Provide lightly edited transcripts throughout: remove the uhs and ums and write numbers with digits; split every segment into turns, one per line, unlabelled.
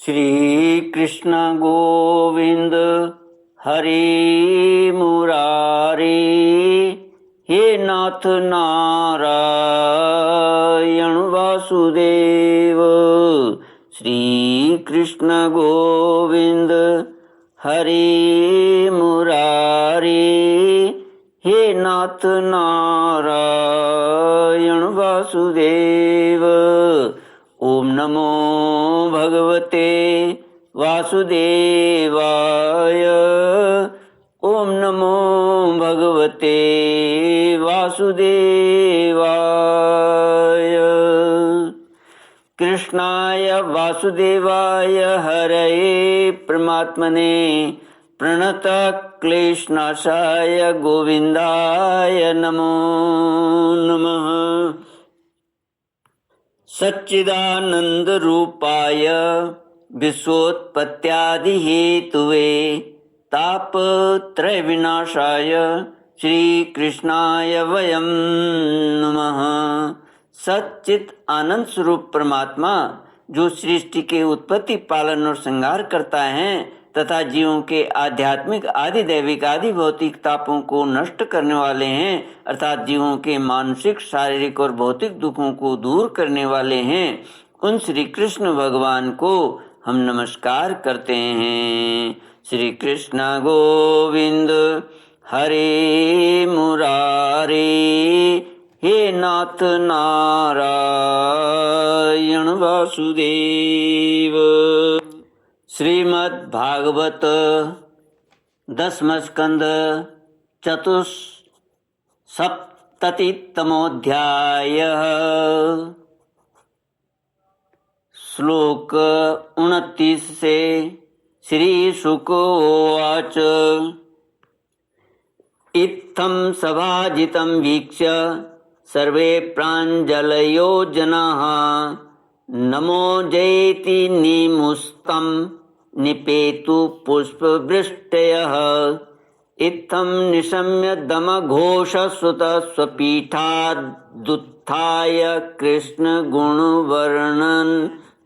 श्री कृष्ण गोविंद हरि मुरारी, हे नाथ नारायण वासुदेव। श्री कृष्ण गोविंद हरि मुरारी, हे नाथ नारायण वासुदेव। ओम नमो भगवते वासुदेवाय। ओम नमो भगवते वासुदेवाय। कृष्णाय वासुदेवाय हरये परमात्मने प्रणतः क्लेशनाशाय गोविंदाय नमो नमः। सच्चिदानंद रूपाय विश्वोत्पत्त्यादि हेतुवे तापत्रय विनाशाय श्री कृष्णाय वयं नमः। सच्चित आनंद स्वरूप परमात्मा जो सृष्टि के उत्पत्ति, पालन और संहार करता है तथा जीवों के आध्यात्मिक, आदि दैविक, आदि भौतिक तापों को नष्ट करने वाले हैं, अर्थात जीवों के मानसिक, शारीरिक और भौतिक दुखों को दूर करने वाले हैं, उन श्री कृष्ण भगवान को हम नमस्कार करते हैं। श्री कृष्ण गोविंद हरे मुरारी, हे नाथ नारायण वासुदेव। श्रीमद् भागवत दसम स्कंद चतुस्सप्ततितमोऽध्याय। श्लोक 29 से। श्री शुक उवाच। इत्थं सभाजितं वीक्ष्य सर्वे प्राञ्जलयो जनाः नमो जयति निमुस्तं निपेतु पुष्पवृष्टयः। इत्थं निशम्य दमघोषसुतः स्वपीठादुत्थाय कृष्णगुणवर्णन्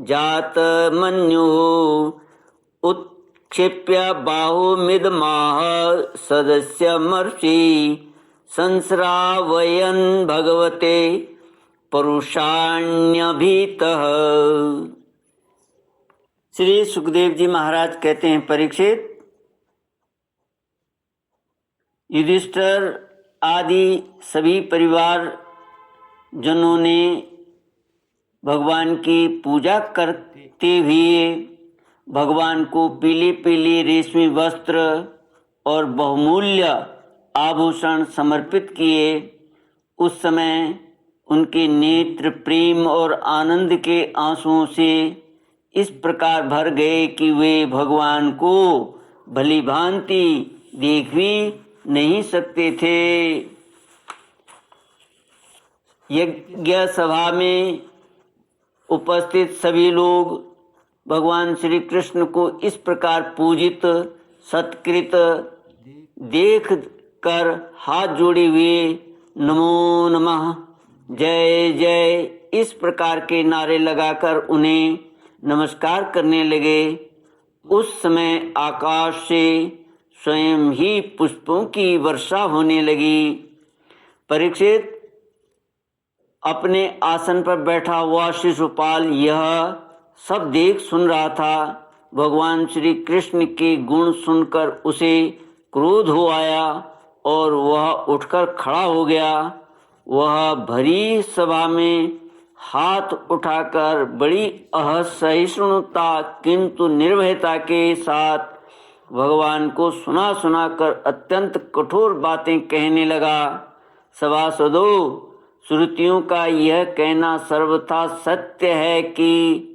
जातमन्युः उत्क्षिप्य बाहुमिदमाह सदस्यमर्षि संस्रावयन् भगवते परुषाण्यभितः। श्री सुखदेव जी महाराज कहते हैं, परीक्षित, युधिष्ठिर आदि सभी परिवार जनों ने भगवान की पूजा करते हुए भगवान को पीले पीले रेशमी वस्त्र और बहुमूल्य आभूषण समर्पित किए। उस समय उनके नेत्र प्रेम और आनंद के आंसुओं से इस प्रकार भर गए कि वे भगवान को भली भांति देख भी नहीं सकते थे। यज्ञ सभा में उपस्थित सभी लोग भगवान श्री कृष्ण को इस प्रकार पूजित सत्कृत देख कर हाथ जोड़े हुए नमो नमः, जय जय इस प्रकार के नारे लगाकर उन्हें नमस्कार करने लगे। उस समय आकाश से स्वयं ही पुष्पों की वर्षा होने लगी। परीक्षित अपने आसन पर बैठा हुआ शिशुपाल यह सब देख सुन रहा था। भगवान श्री कृष्ण के गुण सुनकर उसे क्रोध हो आया और वह उठकर खड़ा हो गया। वह भरी सभा में हाथ उठाकर बड़ी असहिष्णुता किंतु निर्भयता के साथ भगवान को सुना सुना कर अत्यंत कठोर बातें कहने लगा। सभासदों, श्रुतियों का यह कहना सर्वथा सत्य है कि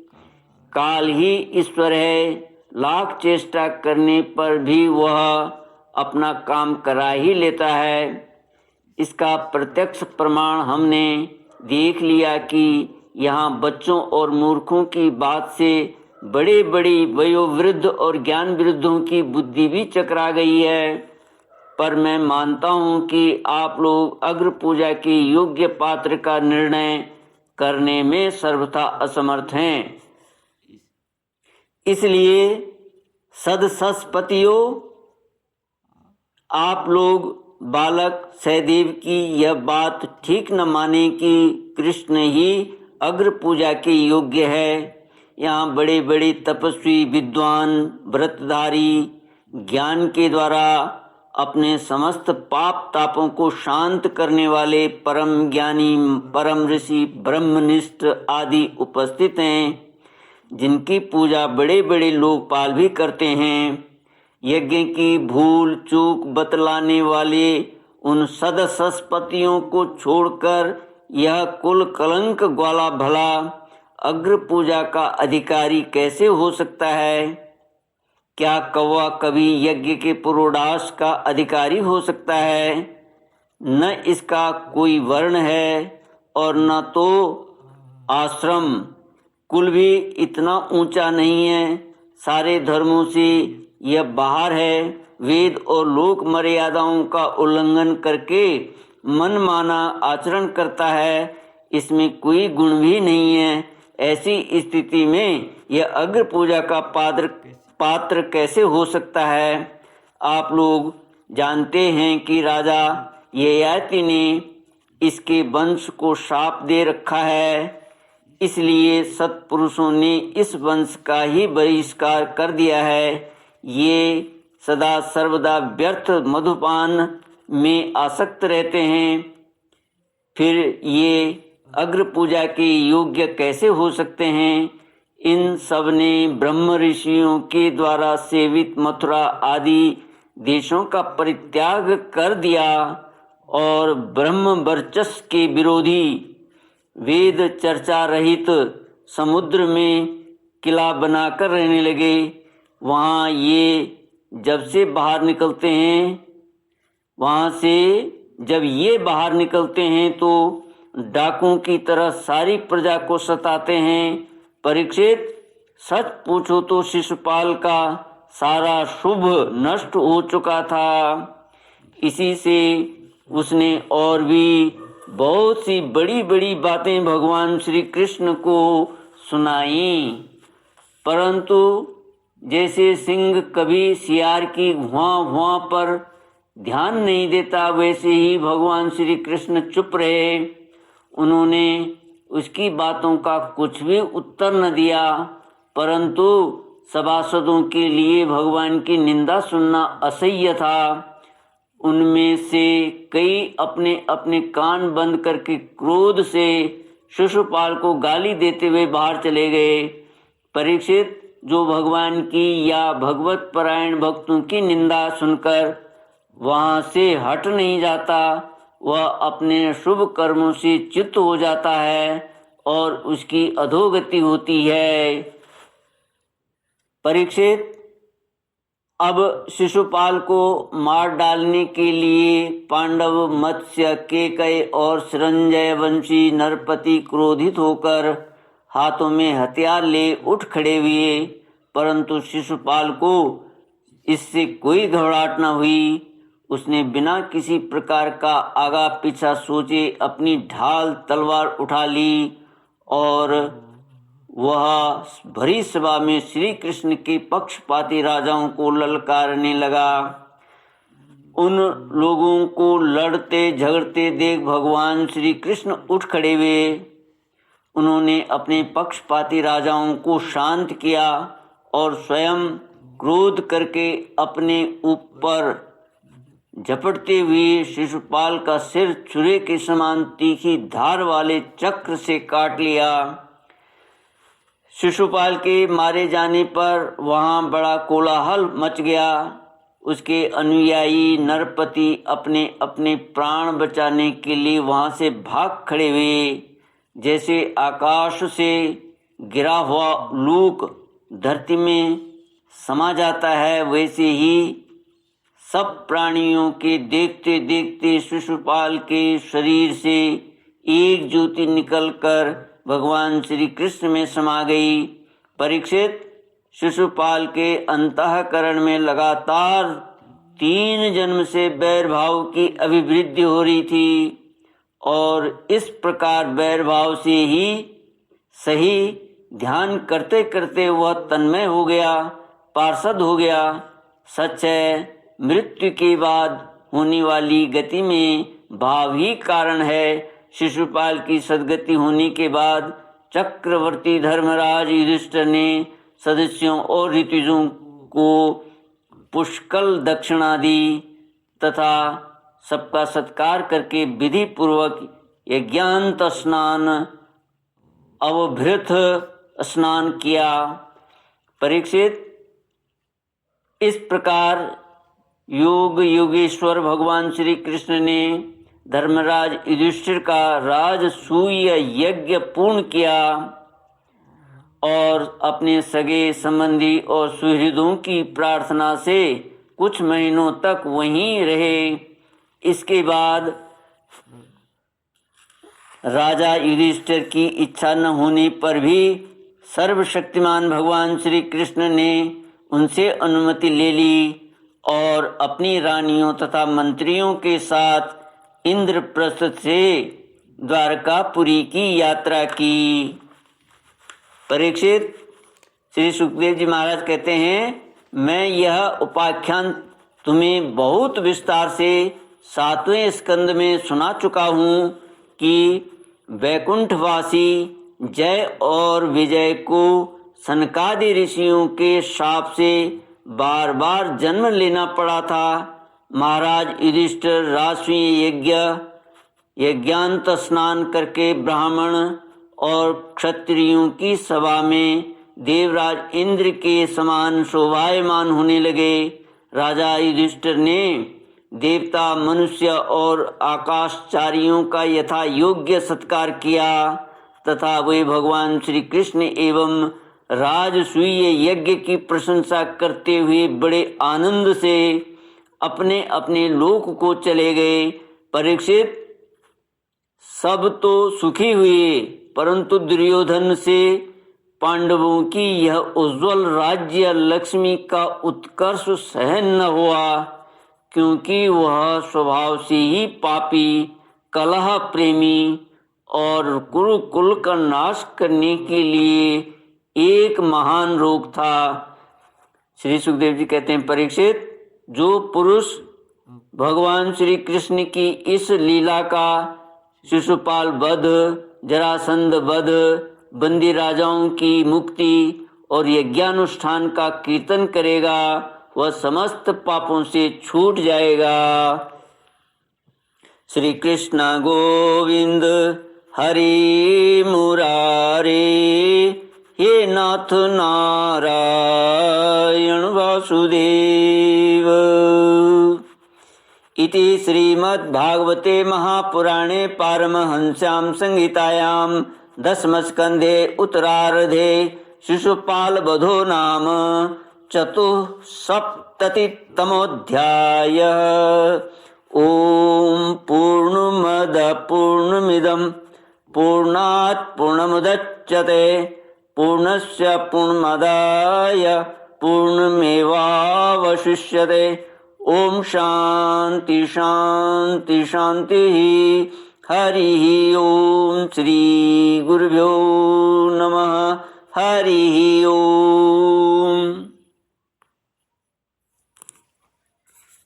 काल ही ईश्वर है। लाख चेष्टा करने पर भी वह अपना काम करा ही लेता है। इसका प्रत्यक्ष प्रमाण हमने देख लिया कि यहाँ बच्चों और मूर्खों की बात से बड़े बड़ी वयोवृद्ध और ज्ञान वृद्धों की बुद्धि भी चकरा गई है। पर मैं मानता हूँ कि आप लोग अग्र पूजा के योग्य पात्र का निर्णय करने में सर्वथा असमर्थ हैं। इसलिए सदसस्पतियों, आप लोग बालक सहदेव की यह बात ठीक न माने कि कृष्ण ही अग्र पूजा के योग्य है। यहाँ बड़े बड़े तपस्वी, विद्वान, व्रतधारी, ज्ञान के द्वारा अपने समस्त पाप तापों को शांत करने वाले परम ज्ञानी, परम ऋषि, ब्रह्मनिष्ठ आदि उपस्थित हैं, जिनकी पूजा बड़े बड़े लोकपाल भी करते हैं। यज्ञ की भूल चूक बतलाने वाले उन सदसस्पतियों को छोड़कर यह कुल कलंक ग्वाला भला अग्र पूजा का अधिकारी कैसे हो सकता है? क्या कौवा कभी यज्ञ के पुरोडाश का अधिकारी हो सकता है? न इसका कोई वर्ण है और न तो आश्रम, कुल भी इतना ऊंचा नहीं है। सारे धर्मों से यह बाहर है। वेद और लोक मर्यादाओं का उल्लंघन करके मनमाना आचरण करता है। इसमें कोई गुण भी नहीं है। ऐसी स्थिति में यह अग्र पूजा का पात्र कैसे हो सकता है? आप लोग जानते हैं कि राजा ययाति ने इसके वंश को शाप दे रखा है। इसलिए सत्पुरुषों ने इस वंश का ही बहिष्कार कर दिया है। ये सदा सर्वदा व्यर्थ मधुपान में आसक्त रहते हैं। फिर ये अग्र पूजा के योग्य कैसे हो सकते हैं? इन सब ने ब्रह्म ऋषियों के द्वारा सेवित मथुरा आदि देशों का परित्याग कर दिया और ब्रह्म वर्चस्व के विरोधी वेद चर्चा रहित समुद्र में किला बनाकर रहने लगे। वहाँ ये जब ये बाहर निकलते हैं तो डाकुओं की तरह सारी प्रजा को सताते हैं। परीक्षित, सच पूछो तो शिशुपाल का सारा शुभ नष्ट हो चुका था। इसी से उसने और भी बहुत सी बड़ी बड़ी बातें भगवान श्री कृष्ण को सुनाई, परंतु जैसे सिंह कभी सियार की भुआ भुआ पर ध्यान नहीं देता, वैसे ही भगवान श्री कृष्ण चुप रहे। उन्होंने उसकी बातों का कुछ भी उत्तर न दिया, परंतु सभासदों के लिए भगवान की निंदा सुनना असह्य था। उनमें से कई अपने अपने कान बंद करके क्रोध से शिशुपाल को गाली देते हुए बाहर चले गए। परीक्षित, जो भगवान की या भगवत परायण भक्तों की निंदा सुनकर वहाँ से हट नहीं जाता, वह अपने शुभ कर्मों से चित्त हो जाता है और उसकी अधोगति होती है। परीक्षित, अब शिशुपाल को मार डालने के लिए पांडव, मत्स्य, केकय और संजय वंशी नरपति क्रोधित होकर हाथों में हथियार ले उठ खड़े हुए, परंतु शिशुपाल को इससे कोई घबराहट न हुई। उसने बिना किसी प्रकार का आगा पीछा सोचे अपनी ढाल तलवार उठा ली और वह भरी सभा में श्री कृष्ण के पक्षपाती राजाओं को ललकारने लगा। उन लोगों को लड़ते झगड़ते देख भगवान श्री कृष्ण उठ खड़े हुए। उन्होंने अपने पक्षपाती राजाओं को शांत किया और स्वयं क्रोध करके अपने ऊपर झपटते हुए शिशुपाल का सिर छुरे के समान तीखी धार वाले चक्र से काट लिया। शिशुपाल के मारे जाने पर वहाँ बड़ा कोलाहल मच गया। उसके अनुयायी नरपति अपने अपने प्राण बचाने के लिए वहाँ से भाग खड़े हुए। जैसे आकाश से गिरा हुआ लूक धरती में समा जाता है, वैसे ही सब प्राणियों के देखते देखते शिशुपाल के शरीर से एक ज्योति निकलकर भगवान श्री कृष्ण में समा गई। परीक्षित, शिशुपाल के अंतःकरण में लगातार 3 जन्म से बैर भाव की अभिवृद्धि हो रही थी और इस प्रकार बैर भाव से ही सही ध्यान करते करते वह तन्मय हो गया, पार्षद हो गया। सच है, मृत्यु के बाद होने वाली गति में भाव ही कारण है। शिशुपाल की सद्गति होने के बाद चक्रवर्ती धर्मराज युधिष्ठिर ने सदस्यों और ऋतुजों को पुष्कल दक्षिणा दी तथा सबका सत्कार करके विधि पूर्वक यज्ञांत स्नान, अवभृत स्नान किया। परीक्षित, इस प्रकार योग योगेश्वर भगवान श्री कृष्ण ने धर्मराज युधिष्ठिर का राजसूय यज्ञ पूर्ण किया और अपने सगे संबंधी और सुहृदों की प्रार्थना से कुछ महीनों तक वहीं रहे। इसके बाद राजा युधिष्ठिर की इच्छा न होने पर भी सर्वशक्तिमान भगवान श्री कृष्ण ने उनसे अनुमति ले ली और अपनी रानियों तथा मंत्रियों के साथ इंद्रप्रस्थ से द्वारकापुरी की यात्रा की। परीक्षित, श्री सुखदेव जी महाराज कहते हैं, मैं यह उपाख्यान तुम्हें बहुत विस्तार से 7वें स्कंद में सुना चुका हूँ कि वैकुंठवासी जय और विजय को सनकादि ऋषियों के शाप से बार बार जन्म लेना पड़ा था। महाराज युधिष्ठिर राजसूय यज्ञांत स्नान करके ब्राह्मण और क्षत्रियों की सभा में देवराज इंद्र के समान शोभायमान होने लगे। राजा युधिष्ठिर ने देवता, मनुष्य और आकाशचारियों का यथा योग्य सत्कार किया तथा वे भगवान श्री कृष्ण एवं राजसूय यज्ञ की प्रशंसा करते हुए बड़े आनंद से अपने अपने लोक को चले गए। परीक्षित, सब तो सुखी हुए, परंतु दुर्योधन से पांडवों की यह उज्ज्वल राज्य लक्ष्मी का उत्कर्ष सहन न हुआ, क्योंकि वह स्वभाव से ही पापी, कलह प्रेमी और कुल का नाश करने के लिए एक महान रोग था। श्री सुखदेव जी कहते हैं, परीक्षित, जो पुरुष भगवान श्री कृष्ण की इस लीला का शिशुपाल वध, जरासंध वध, बंदी राजाओं की मुक्ति और यज्ञानुष्ठान का कीर्तन करेगा, वह समस्त पापों से छूट जाएगा। श्री कृष्ण गोविंद हरि मुरारे, हे नाथ नारायण वासुदेव। इति श्रीमद्भागवते महापुराणे पारमहंस्यां संहितायां दशमस्कन्धे उत्तरार्धे शिशुपालवधो नाम 74तमोऽध्यायः। ॐ पूर्णमदः पूर्णमिदं पूर्णात् पूर्णमुदच्यते पूर्णस्य पूर्णमादाय पूर्णमेवावशिष्यते। ओम शांति शांति शांति। हरिः ओम। श्री गुरुभ्यो नमः। हरिः ओम।